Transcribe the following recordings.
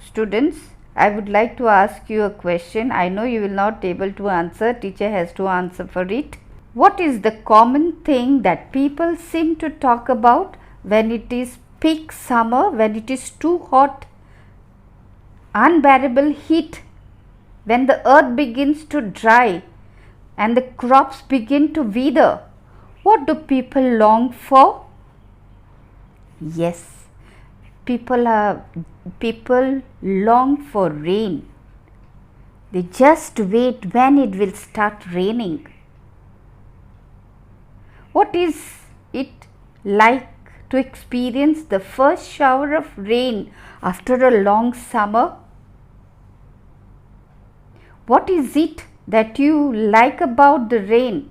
Students, I would like to ask you a question. I know you will not be able to answer. Teacher has to answer for it. What is the common thing that people seem to talk about when it is peak summer, when it is too hot, unbearable heat, when the earth begins to dry and the crops begin to wither? What do people long for? Yes, people long for rain. They just wait when it will start raining. What is it like to experience the first shower of rain after a long summer? What is it that you like about the rain?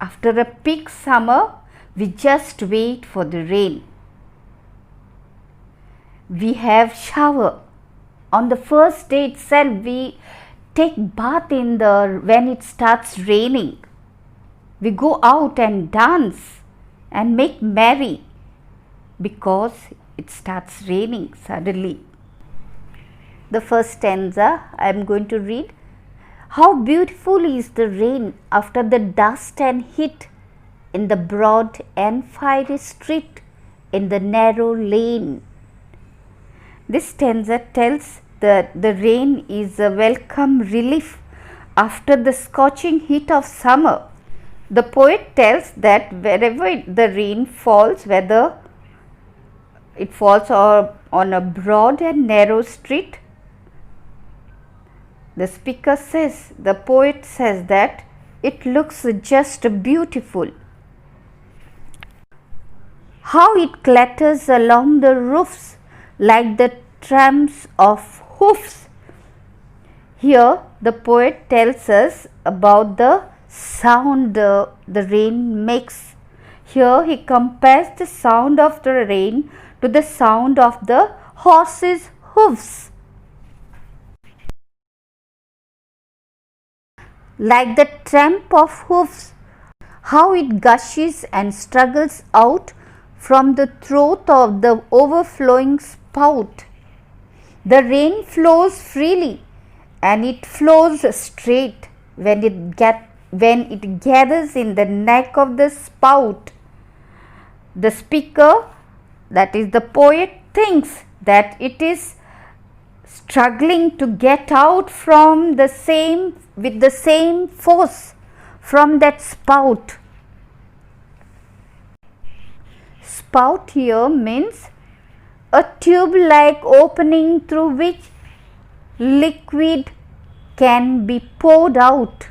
After a peak summer, we just wait for the rain. We have shower. On the first day itself, we take bath when it starts raining. We go out and dance and make merry because it starts raining suddenly. The first stanza I am going to read. How beautiful is the rain after the dust and heat, in the broad and fiery street, in the narrow lane. This stanza tells that the rain is a welcome relief after the scorching heat of summer. The poet tells that wherever the rain falls, whether it falls on a broad and narrow street, the poet says that it looks just beautiful. How it clatters along the roofs like the tramps of hoofs. Here the poet tells us about the sound the rain makes. Here he compares the sound of the rain to the sound of the horse's hoofs. Like the tramp of hoofs, how it gushes and struggles out from the throat of the overflowing spout. The rain flows freely and it flows straight when it gathers in the neck of the spout. The speaker, that is the poet, thinks that it is struggling to get out with the same force from that spout. Spout here means a tube-like opening through which liquid can be poured out.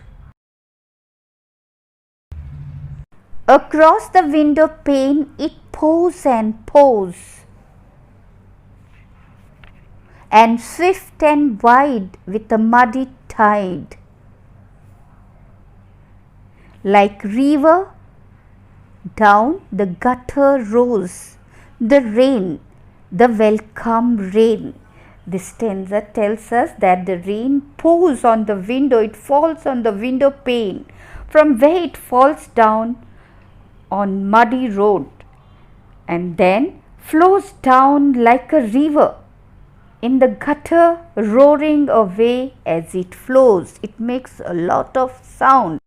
Across the window pane it pours and pours, and swift and wide with a muddy tide. Like river, down the gutter rolls the rain, the welcome rain. This stanza tells us that the rain pours on the window, it falls on the window pane, from where it falls down on muddy road and then flows down like a river in the gutter, roaring away as it flows. It makes a lot of sound.